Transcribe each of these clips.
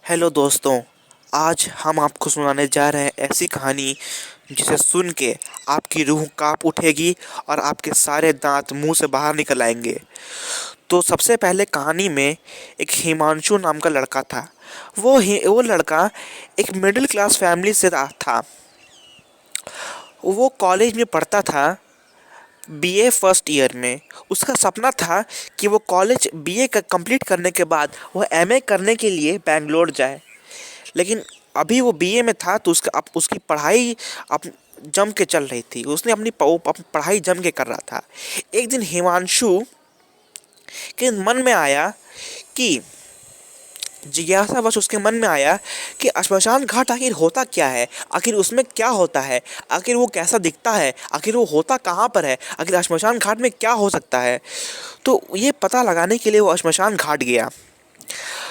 Hello दोस्तों। आज हम आपको सुनाने जा रहे हैं ऐसी कहानी जिसे सुन के आपकी रूह कांप उठेगी और आपके सारे दांत मुंह से बाहर निकल आएंगे। तो सबसे पहले कहानी में एक हिमांशु नाम का लड़का था। वो लड़का एक मिडिल क्लास फैमिली से था। वो कॉलेज में पढ़ता था, बीए फर्स्ट ईयर में। उसका सपना था कि वो कॉलेज बीए का कंप्लीट करने के बाद वो एमए करने के लिए बैंगलोर जाए। लेकिन अभी वो बीए में था तो उसकी पढ़ाई अप जम के चल रही थी। उसने अपनी पढ़ाई जम के कर रहा था। एक दिन हिमांशु के मन में आया कि जिज्ञासावश उसके मन में आया कि श्मशान घाट आखिर होता क्या है, आखिर उसमें क्या होता है, आखिर वो कैसा दिखता है, आखिर वो होता कहाँ पर है, आखिर श्मशान घाट में क्या हो सकता है। तो ये पता लगाने के लिए वो श्मशान घाट गया।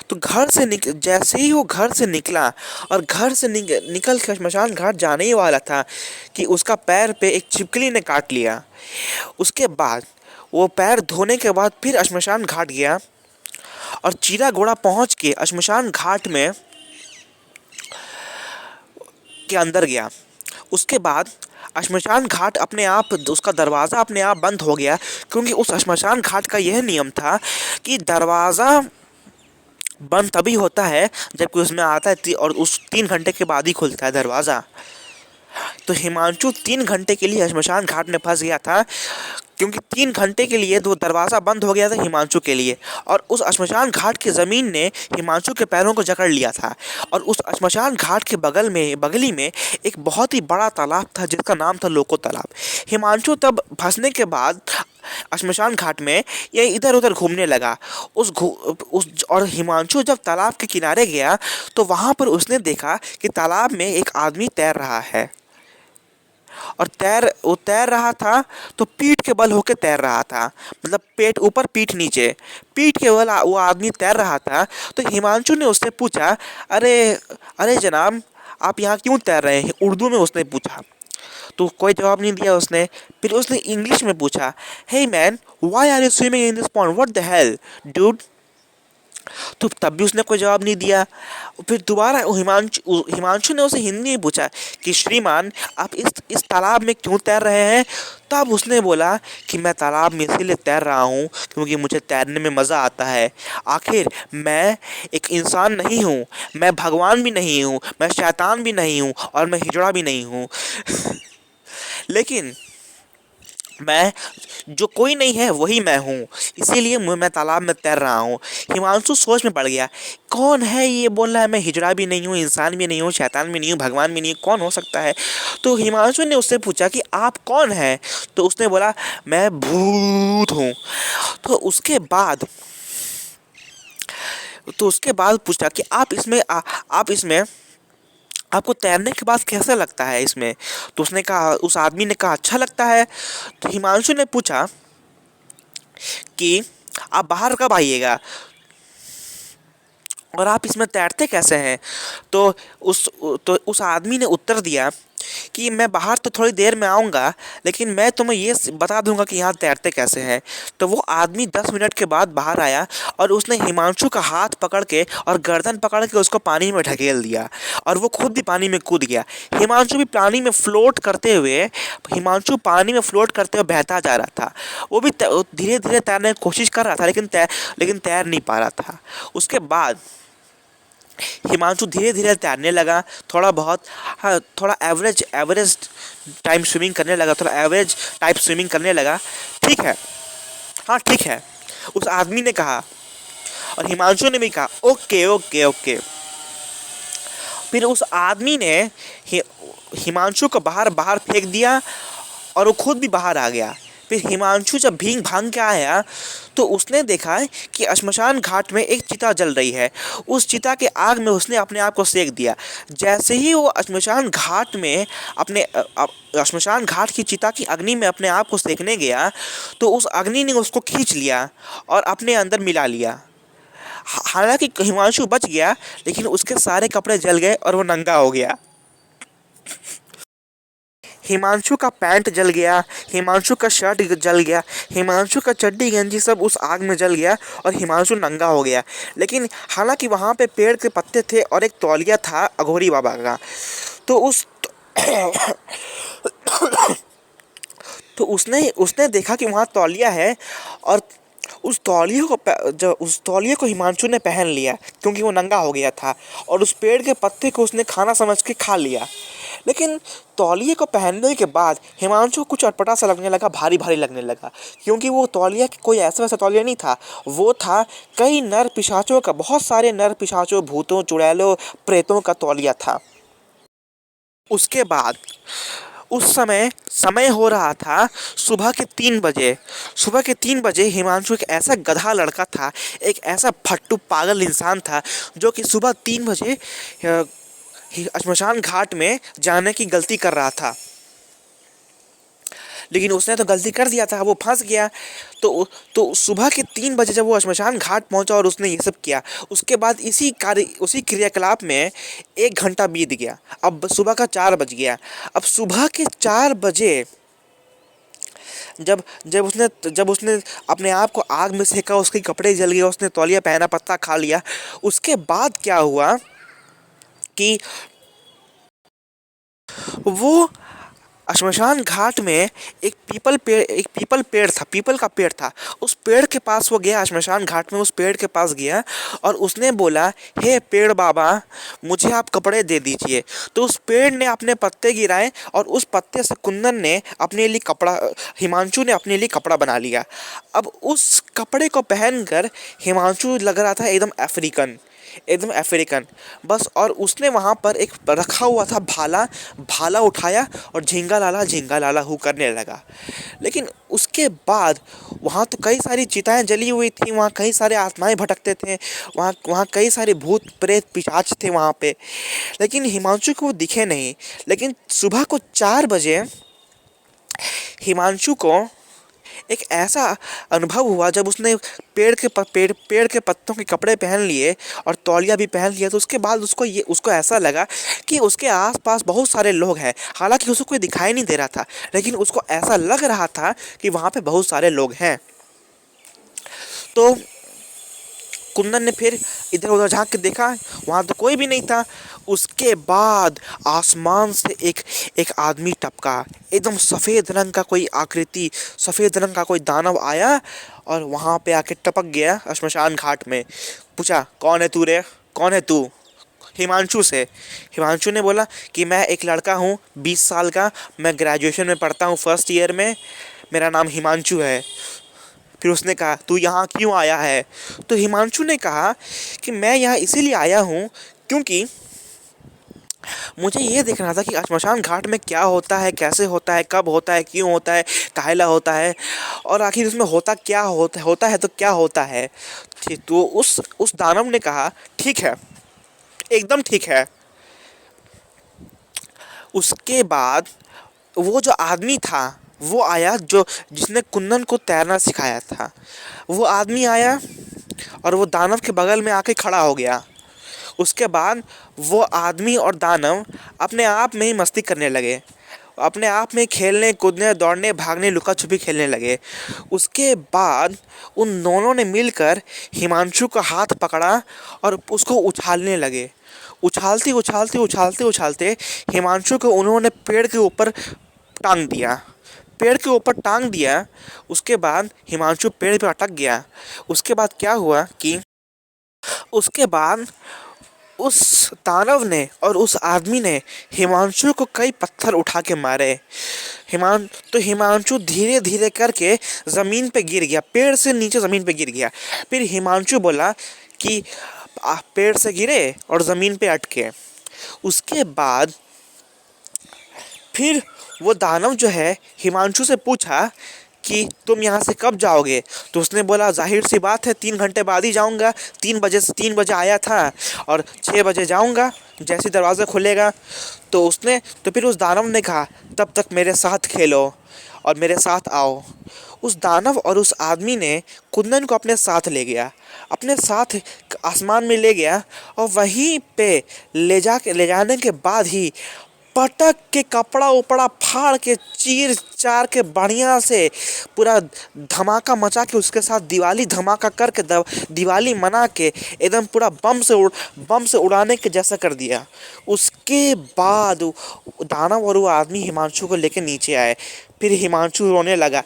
तो जैसे ही वो घर से निकला और निकल के श्मशान घाट जाने ही वाला था कि उसका पैर पे एक छिपकली ने काट लिया। उसके बाद वो पैर धोने के बाद फिर श्मशान घाट गया और चीरा घोड़ा पहुंच के श्मशान घाट में के अंदर गया। उसके बाद श्मशान घाट अपने आप उसका दरवाज़ा अपने आप बंद हो गया, क्योंकि उस श्मशान घाट का यह नियम था कि दरवाज़ा बंद तभी होता है जब कोई उसमें आता है और उस 3 घंटे के बाद ही खुलता है दरवाज़ा। तो हिमांशु 3 घंटे के लिए श्मशान घाट में फंस गया था, क्योंकि 3 घंटे के लिए तो दरवाज़ा बंद हो गया था हिमांशु के लिए। और उस श्मशान घाट की ज़मीन ने हिमांशु के पैरों को जकड़ लिया था। और उस श्मशान घाट के बगली में एक बहुत ही बड़ा तालाब था जिसका नाम था लोको तालाब। हिमांशु तब फंसने के बाद श्मशान घाट में ये इधर उधर घूमने लगा। और हिमांशु जब तालाब के किनारे गया तो वहाँ पर उसने देखा कि तालाब में एक आदमी तैर रहा है। और वो तैर रहा था तो पीठ के बल होके तैर रहा था, मतलब पेट ऊपर पीठ नीचे, पीठ के बल वो आदमी तैर रहा था। तो हिमांशु ने उससे पूछा, अरे अरे जनाब, आप यहाँ क्यों तैर रहे हैं? उर्दू में उसने पूछा। तो कोई जवाब नहीं दिया उसने। फिर उसने इंग्लिश में पूछा, hey man, why are you swimming in this pond, what the hell dude. तो तब भी उसने कोई जवाब नहीं दिया। फिर दोबारा हिमांशु ने उसे हिंदी में पूछा कि श्रीमान, आप इस तालाब में क्यों तैर रहे हैं? तब उसने बोला कि मैं तालाब में इसीलिए तैर रहा हूँ क्योंकि मुझे तैरने में मज़ा आता है। आखिर मैं एक इंसान नहीं हूँ, मैं भगवान भी नहीं हूँ, मैं शैतान भी नहीं हूँ और मैं हिजड़ा भी नहीं हूँ। लेकिन मैं जो कोई नहीं है वही मैं हूँ, इसीलिए मैं तालाब में तैर रहा हूँ। हिमांशु सोच में पड़ गया, कौन है ये बोल रहा है मैं हिजड़ा भी नहीं हूँ, इंसान भी नहीं हूँ, शैतान भी नहीं हूँ, भगवान भी नहीं हूँ, कौन हो सकता है? तो हिमांशु ने उससे पूछा कि आप कौन हैं? तो उसने बोला, मैं भूत हूँ। तो उसके बाद पूछा कि आप इसमें आपको तैरने के बाद कैसा लगता है इसमें? तो उसने कहा, उस आदमी ने कहा, अच्छा लगता है। तो हिमांशु ने पूछा कि आप बाहर कब आइएगा और आप इसमें तैरते कैसे हैं? तो उस आदमी ने उत्तर दिया कि मैं बाहर तो थोड़ी देर में आऊँगा, लेकिन मैं तुम्हें ये बता दूंगा कि यहाँ तैरते कैसे हैं। तो वो आदमी 10 मिनट के बाद बाहर आया और उसने हिमांशु का हाथ पकड़ के और गर्दन पकड़ के उसको पानी में ढकेल दिया और वो खुद भी पानी में कूद गया। हिमांशु पानी में फ्लोट करते हुए बहता जा रहा था। वो भी धीरे धीरे तैरने की कोशिश कर रहा था, लेकिन तैर नहीं पा रहा था। उसके बाद हिमांशु धीरे धीरे तैरने लगा, थोड़ा बहुत, हाँ, थोड़ा एवरेज टाइम स्विमिंग करने लगा, थोड़ा एवरेज टाइप स्विमिंग करने लगा। ठीक है, हाँ ठीक है, उस आदमी ने कहा। और हिमांशु ने भी कहा, ओके ओके ओके। फिर उस आदमी ने हिमांशु को बाहर बाहर फेंक दिया और वो खुद भी बाहर आ गया। फिर हिमांशु जब भीग भाग के आया तो उसने देखा कि श्मशान घाट में एक चिता जल रही है। उस चिता के आग में उसने अपने आप को सेक दिया। जैसे ही वो श्मशान घाट की चिता की अग्नि में अपने आप को सेकने गया तो उस अग्नि ने उसको खींच लिया और अपने अंदर मिला लिया। हालांकि हिमांशु बच गया, लेकिन उसके सारे कपड़े जल गए और वो नंगा हो गया। हिमांशु का पैंट जल गया, हिमांशु का शर्ट जल गया, हिमांशु का चड्डी गंजी सब उस आग में जल गया और हिमांशु नंगा हो गया। लेकिन हालांकि वहाँ पे पेड़ के पत्ते थे और एक तौलिया था अघोरी बाबा का। तो उस तो उसने उसने देखा कि वहाँ तौलिया है और उस तौलिए को हिमांशु ने पहन लिया क्योंकि वो नंगा हो गया था और उस पेड़ के पत्ते को उसने खाना समझ के खा लिया। लेकिन तौलिए को पहनने के बाद हिमांशु को कुछ अटपटा सा लगने लगा, भारी भारी लगने लगा, क्योंकि वो तौलिया कोई ऐसा वैसा तौलिया नहीं था। वो था कई नर पिशाचों का, बहुत सारे नर पिशाचों, भूतों, चुड़ैलों, प्रेतों का तौलिया था। उसके बाद उस समय समय हो रहा था सुबह के 3 बजे। सुबह के 3 बजे हिमांशु एक ऐसा गधा लड़का था, एक ऐसा फट्टू पागल इंसान था जो कि सुबह 3 बजे श्मशान घाट में जाने की गलती कर रहा था। लेकिन उसने तो गलती कर दिया था, वो फंस गया। तो सुबह के 3 बजे जब वो श्मशान घाट पहुंचा और उसने ये सब किया, उसके बाद उसी क्रियाकलाप में 1 घंटा बीत गया। अब सुबह का 4 बज गया। अब सुबह के 4 बजे जब उसने अपने आप को आग में सेका, उसके कपड़े जल गए, उसने तौलिया पहना, पत्ता खा लिया। उसके बाद क्या हुआ कि वो श्मशान घाट में एक पीपल का पेड़ था। उस पेड़ के पास वो गया, श्मशान घाट में उस पेड़ के पास गया और उसने बोला, हे पेड़ बाबा, मुझे आप कपड़े दे दीजिए। तो उस पेड़ ने अपने पत्ते गिराए और उस पत्ते से हिमांशु ने अपने लिए कपड़ा बना लिया। अब उस कपड़े को पहनकर हिमांशु लग रहा था एकदम अफ्रीकन बस। और उसने वहाँ पर एक रखा हुआ था भाला उठाया और झिंगा लाला हु करने लगा। लेकिन उसके बाद वहाँ तो कई सारी चिताएं जली हुई थी, वहाँ कई सारे आत्माएं भटकते थे, वहाँ कई सारे भूत प्रेत पिशाच थे वहाँ पे। लेकिन हिमांशु को वो दिखे नहीं। लेकिन सुबह को 4 बजे हिमांशु को एक ऐसा अनुभव हुआ जब उसने पेड़ के पत्तों के कपड़े पहन लिए और तौलिया भी पहन लिया। तो उसके बाद उसको ऐसा लगा कि उसके आसपास बहुत सारे लोग हैं। हालांकि उसको कोई दिखाई नहीं दे रहा था, लेकिन उसको ऐसा लग रहा था कि वहाँ पे बहुत सारे लोग हैं। तो कुंदन ने फिर इधर उधर झांक के देखा, वहाँ तो कोई भी नहीं था। उसके बाद आसमान से एक आदमी टपका, एकदम सफ़ेद रंग का कोई आकृति, सफ़ेद रंग का कोई दानव आया और वहाँ पे आके टपक गया श्मशान घाट में। पूछा, कौन है तू रे, कौन है तू? हिमांशु से। हिमांशु ने बोला कि मैं एक लड़का हूँ 20 साल का, मैं ग्रेजुएशन में पढ़ता हूँ, फर्स्ट ईयर में, मेरा नाम हिमांशु है। फिर उसने कहा, तू यहाँ क्यों आया है? तो हिमांशु ने कहा कि मैं यहाँ इसीलिए आया हूँ क्योंकि मुझे ये देखना था कि श्मशान घाट में क्या होता है, कैसे होता है, कब होता है, क्यों होता है, काहेला होता है और आखिर उसमें होता है तो क्या होता है। ठीक, तो उस दानव ने कहा, ठीक है, एकदम ठीक है। उसके बाद वो जो आदमी था वो आया, जिसने कुंदन को तैरना सिखाया था। वो आदमी आया और वो दानव के बगल में आके खड़ा हो गया। उसके बाद वो आदमी और दानव अपने आप में ही मस्ती करने लगे, अपने आप में खेलने कूदने दौड़ने भागने लुका छुपी खेलने लगे। उसके बाद उन दोनों ने मिलकर हिमांशु का हाथ पकड़ा और उसको उछालने लगे। उछालते हिमांशु को उन्होंने पेड़ के ऊपर टांग दिया। उसके बाद हिमांशु पेड़ पे अटक गया। उसके बाद क्या हुआ कि उसके बाद उस दानव ने और उस आदमी ने हिमांशु को कई पत्थर उठा के मारे। हिमांशु धीरे धीरे करके ज़मीन पे गिर गया, पेड़ से नीचे ज़मीन पे गिर गया। फिर हिमांशु बोला कि पेड़ से गिरे और ज़मीन पे अटके। उसके बाद फिर वो दानव जो है हिमांशु से पूछा कि तुम यहाँ से कब जाओगे? तो उसने बोला, जाहिर सी बात है 3 घंटे बाद ही जाऊँगा, 3 बजे आया था और 6 बजे जाऊँगा जैसे दरवाज़ा खुलेगा। तो फिर उस दानव ने कहा, तब तक मेरे साथ खेलो और मेरे साथ आओ। उस दानव और उस आदमी ने कुंदन को अपने साथ ले गया, अपने साथ आसमान में ले गया और वहीं पे ले जाने के बाद ही पटक के कपड़ा उपड़ा फाड़ के चीर चार के बढ़िया से पूरा धमाका मचा के उसके साथ दिवाली धमाका करके दिवाली मना के एकदम पूरा बम से उड़ाने के जैसा कर दिया। उसके बाद दानव और वो आदमी हिमांशु को लेके नीचे आए। फिर हिमांशु रोने लगा।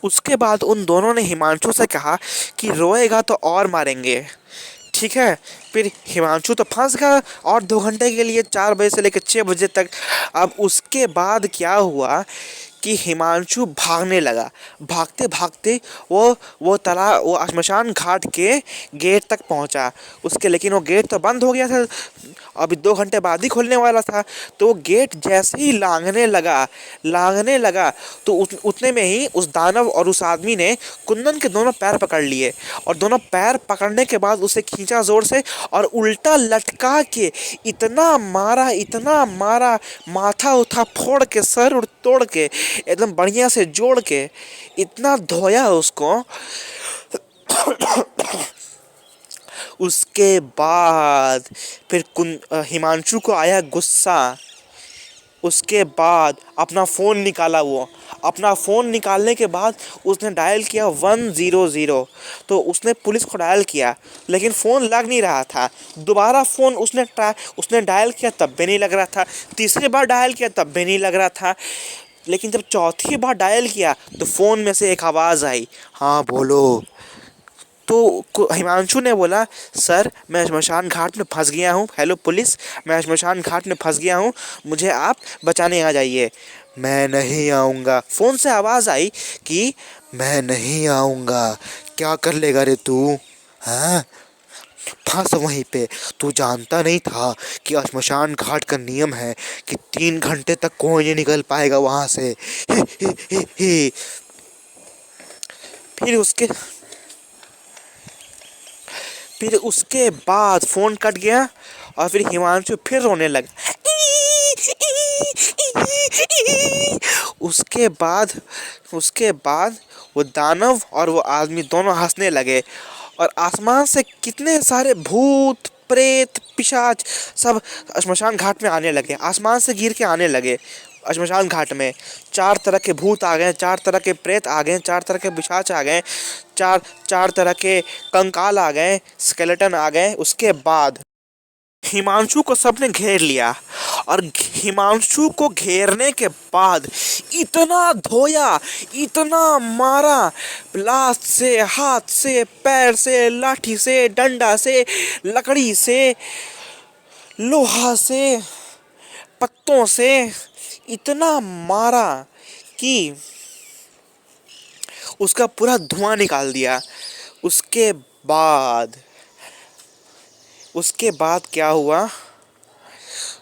उसके बाद उन दोनों ने हिमांशु से कहा कि रोएगा तो और मारेंगे, ठीक है। फिर हिमांशु तो फंस गया और 2 घंटे के लिए, 4 बजे से लेकर 6 बजे तक। अब उसके बाद क्या हुआ कि हिमांशु भागने लगा। भागते भागते वो श्मशान घाट के गेट तक पहुंचा। उसके लेकिन वो गेट तो बंद हो गया था, अभी 2 घंटे बाद ही खुलने वाला था। तो वो गेट जैसे ही लांघने लगा तो उतने में ही उस दानव और उस आदमी ने कुंदन के दोनों पैर पकड़ लिए, और दोनों पैर पकड़ने के बाद उसे खींचा जोर से और उल्टा लटका के इतना मारा, माथा उठा फोड़ के, सर उड़ तोड़ के, एकदम बढ़िया से जोड़ के इतना धोया उसको। उसके बाद फिर हिमांशु को आया गुस्सा। उसके बाद अपना फ़ोन निकाला। वो अपना फ़ोन निकालने के बाद उसने डायल किया 100। तो उसने पुलिस को डायल किया, लेकिन फ़ोन लग नहीं रहा था। दोबारा फ़ोन उसने डायल किया, तब भी नहीं लग रहा था। तीसरी बार डायल किया, तब भी नहीं लग रहा था। लेकिन जब चौथी बार डायल किया तो फ़ोन में से एक आवाज़ आई, हाँ बोलो। तो हिमांशु ने बोला, सर मैं श्मशान घाट में फंस गया हूँ। हेलो पुलिस, मैं श्मशान घाट में फंस गया हूँ, मुझे आप बचाने आ जाइए। मैं नहीं आऊँगा। फ़ोन से आवाज़ आई कि मैं नहीं आऊँगा। क्या कर लेगा रे तू? हाँ, फंस वहीं पे। तू जानता नहीं था कि श्मशान घाट का नियम है कि 3 घंटे तक कोई नहीं निकल पाएगा वहाँ से। ही, ही, ही, ही। फिर उसके फिर उसके बाद फ़ोन कट गया और फिर हिमांशु फिर रोने लगा। उसके बाद वो दानव और वो आदमी दोनों हंसने लगे, और आसमान से कितने सारे भूत प्रेत पिशाच सब श्मशान घाट में आने लगे। आसमान से गिर के आने लगे श्मशान घाट में। 4 तरह के भूत आ गए, 4 तरह के प्रेत आ गए, 4 तरह के पिशाच आ गए, चार चार तरह के कंकाल आ गए, स्केलेटन आ गए। उसके बाद हिमांशु को सबने घेर लिया, और हिमांशु को घेरने के बाद इतना धोया, इतना मारा, लात से, हाथ से, पैर से, लाठी से, डंडा से, लकड़ी से, लोहा से, पत्तों से, इतना मारा कि उसका पूरा धुआं निकाल दिया। उसके बाद उसके बाद क्या हुआ,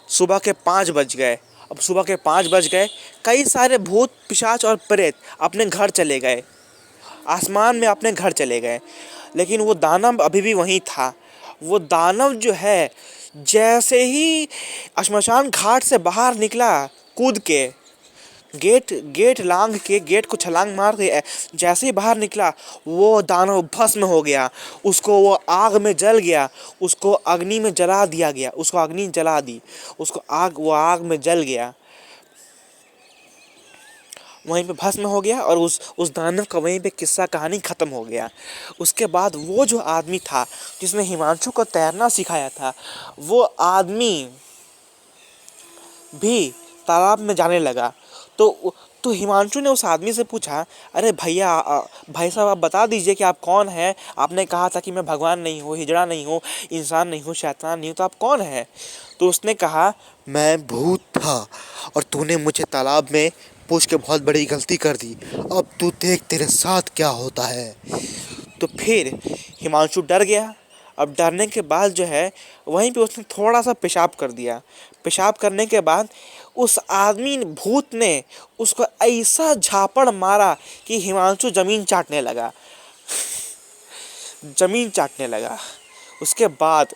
सुबह के 5 बज गए। अब सुबह के 5 बज गए, कई सारे भूत पिशाच और प्रेत अपने घर चले गए, आसमान में अपने घर चले गए। लेकिन वो दानव अभी भी वहीं था। वो दानव जो है, जैसे ही श्मशान घाट से बाहर निकला कूद के, गेट लांघ के, गेट को छलांग मार के जैसे ही बाहर निकला, वो दानव भस्म हो गया। उसको वो आग में जल गया, उसको अग्नि में जला दिया गया, उसको अग्नि जला दी, वो आग में जल गया, वहीं पे भस्म हो गया। और उस दानव का वहीं पे किस्सा कहानी ख़त्म हो गया। उसके बाद वो जो आदमी था जिसने हिमांशु को तैरना सिखाया था, वो आदमी भी तालाब में जाने लगा। तो हिमांशु ने उस आदमी से पूछा, अरे भैया, भाई साहब आप बता दीजिए कि आप कौन हैं। आपने कहा था कि मैं भगवान नहीं हूँ, हिजड़ा नहीं हूँ, इंसान नहीं हूँ, शैतान नहीं हूँ, तो आप कौन हैं? तो उसने कहा, मैं भूत था और तूने मुझे तालाब में पूछ के बहुत बड़ी गलती कर दी। अब तू देख तेरे साथ क्या होता है। तो फिर हिमांशु डर गया। अब डरने के बाद जो है, वहीं पे उसने थोड़ा सा पेशाब कर दिया। पेशाब करने के बाद उस आदमी भूत ने उसको ऐसा झापड़ मारा कि हिमांशु ज़मीन चाटने लगा। उसके बाद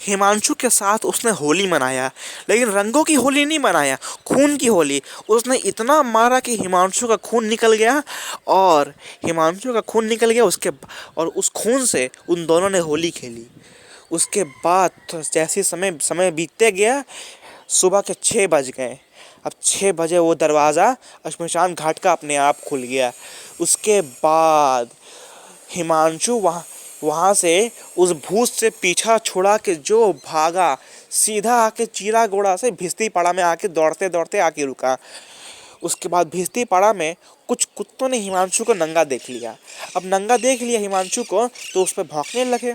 हिमांशु के साथ उसने होली मनाया, लेकिन रंगों की होली नहीं मनाया, खून की होली। उसने इतना मारा कि हिमांशु का खून निकल गया, और हिमांशु का खून निकल गया उसके, और उस खून से उन दोनों ने होली खेली। उसके बाद जैसे समय समय बीतते गया, सुबह के 6 बज गए। अब 6 बजे वो दरवाज़ा श्मशान घाट का अपने आप खुल गया। उसके बाद हिमांशु वहाँ वहाँ से उस भूत से पीछा छुड़ा के जो भागा, सीधा आके चीरा गोड़ा से भिस्ती पाड़ा में आके दौड़ते दौड़ते आके रुका। उसके बाद भिस्ती पाड़ा में कुछ कुत्तों ने हिमांशु को नंगा देख लिया। अब नंगा देख लिया हिमांशु को तो उस पर भौंकने लगे।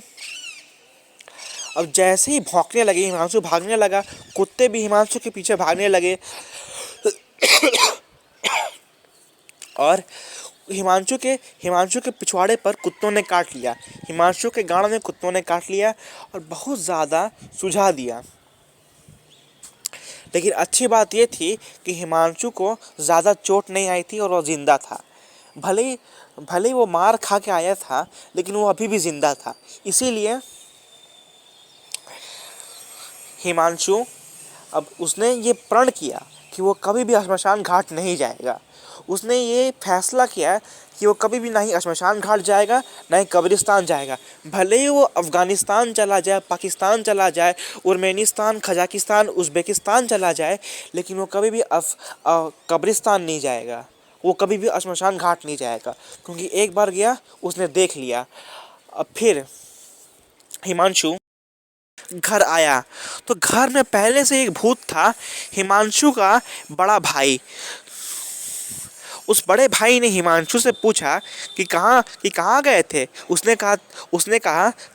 अब जैसे ही भौंकने लगे हिमांशु भागने लगा, कुत्ते भी हिमांशु के पीछे भागने लगे, और हिमांशु के पिछवाड़े पर कुत्तों ने काट लिया। हिमांशु के गाँड में कुत्तों ने काट लिया और बहुत ज़्यादा सुझा दिया। लेकिन अच्छी बात यह थी कि हिमांशु को ज़्यादा चोट नहीं आई थी और वो ज़िंदा था। भले ही वो मार खा के आया था, लेकिन वो अभी भी ज़िंदा था। इसीलिए हिमांशु, अब उसने ये प्रण किया कि वो कभी भी श्मशान घाट नहीं जाएगा। उसने ये फैसला किया कि वो कभी भी ना ही श्मशान घाट जाएगा, ना ही कब्रिस्तान जाएगा। भले ही वो अफ़गानिस्तान चला जाए, पाकिस्तान चला जाए, उर्मेनिस्तान, कजाकिस्तान, उज़्बेकिस्तान चला जाए, लेकिन वो कभी भी कब्रिस्तान नहीं जाएगा। वो कभी भी श्मशान घाट नहीं जाएगा, क्योंकि एक बार गया, उसने देख लिया। अब फिर हिमांशु घर आया तो घर में पहले से एक भूत था, हिमांशु का बड़ा भाई। उस बड़े भाई ने हिमांशु से पूछा कि कहाँ गए थे। उसने कहा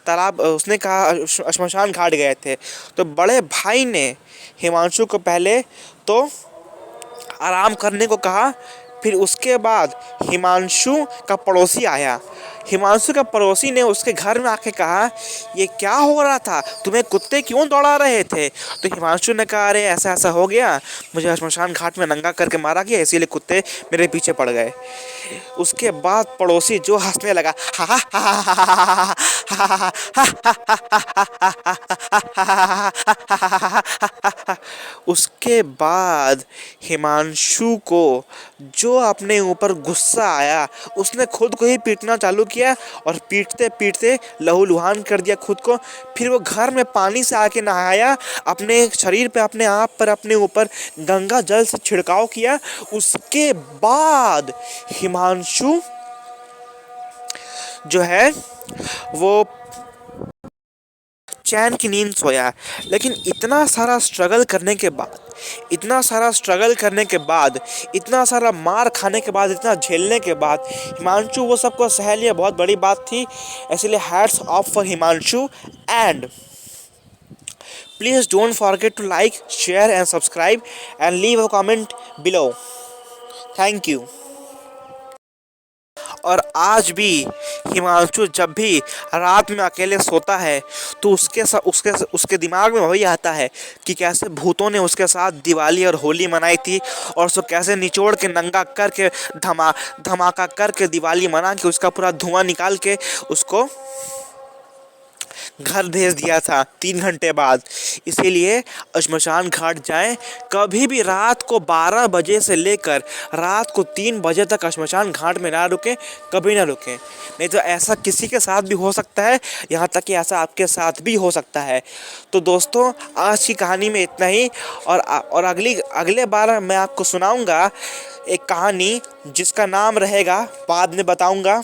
तालाब, उसने कहा श्मशान घाट गए थे। तो बड़े भाई ने हिमांशु को पहले तो आराम करने को कहा। फिर उसके बाद हिमांशु का पड़ोसी आया। हिमांशु का पड़ोसी ने उसके घर में आके कहा, ये क्या हो रहा था, तुम्हें कुत्ते क्यों दौड़ा रहे थे। तो हिमांशु ने कहा, अरे ऐसा ऐसा हो गया, मुझे श्मशान घाट में नंगा करके मारा गया, इसीलिए कुत्ते मेरे पीछे पड़ गए। उसके बाद पड़ोसी जो हंसने लगा, हा हा हा हा हा हा हा। उसके बाद हिमांशु को जो अपने ऊपर गुस्सा आया, उसने खुद को ही पीटना चालू किया और पीटते पीटते लहूलुहान कर दिया खुद को। फिर वो घर में पानी से आके नहाया, अपने शरीर पे, अपने आप पर, अपने ऊपर गंगा जल से छिड़काव किया। उसके बाद हिमांशु जो है वो चैन की नींद सोया। लेकिन इतना सारा स्ट्रगल करने के बाद, इतना सारा मार खाने के बाद, इतना झेलने के बाद हिमांशु वो सबको सह लिया, बहुत बड़ी बात थी। इसलिए hats off for Himanshu. And please don't forget to like, share and subscribe and leave a comment below. Thank you. और आज भी हिमांशु जब भी रात में अकेले सोता है तो उसके दिमाग में वही आता है कि कैसे भूतों ने उसके साथ दिवाली और होली मनाई थी, और उसको कैसे निचोड़ के नंगा करके धमाका करके दिवाली मना के उसका पूरा धुआं निकाल के उसको घर भेज दिया था 3 घंटे बाद। इसीलिए श्मशान घाट जाएं, कभी भी रात को 12 बजे से लेकर रात को 3 बजे तक श्मशान घाट में ना रुकें, कभी ना रुकें। नहीं तो ऐसा किसी के साथ भी हो सकता है, यहाँ तक कि ऐसा आपके साथ भी हो सकता है। तो दोस्तों, आज की कहानी में इतना ही। और अगले बार मैं आपको सुनाऊंगा एक कहानी जिसका नाम रहेगा, बाद में बताऊंगा।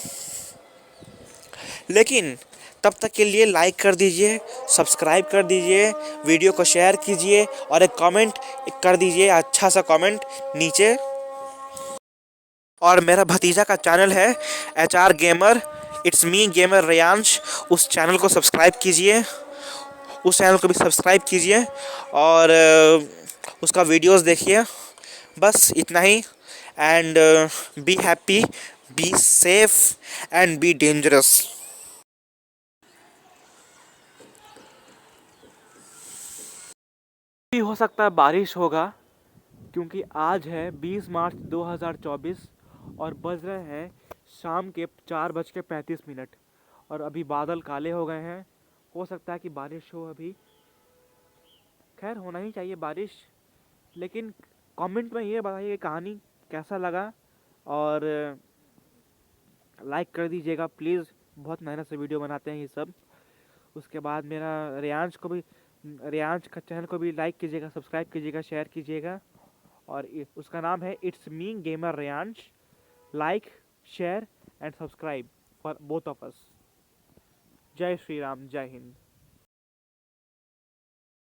लेकिन तब तक के लिए लाइक कर दीजिए, सब्सक्राइब कर दीजिए, वीडियो को शेयर कीजिए और एक कमेंट कर दीजिए, अच्छा सा कमेंट नीचे। और मेरा भतीजा का चैनल है HR gamer, it's me gamer Reyansh, उस चैनल को सब्सक्राइब कीजिए, और उसका वीडियोस देखिए। बस इतना ही। And be happy, be safe and be dangerous. भी हो सकता है बारिश होगा, क्योंकि आज है 20 मार्च 2024 और बज रहे हैं शाम के 4:35 और अभी बादल काले हो गए हैं। हो सकता है कि बारिश हो अभी। खैर होना ही चाहिए बारिश, लेकिन कमेंट में ये बताइए कहानी कैसा लगा, और लाइक कर दीजिएगा प्लीज़, बहुत मेहनत से वीडियो बनाते हैं ये सब। उसके बाद मेरा रियांश का चैनल को भी लाइक कीजिएगा, सब्सक्राइब कीजिएगा, शेयर कीजिएगा, और उसका नाम है it's me gamer Riyansh. Like, share and subscribe for both of us. जय श्री राम, जय हिंद।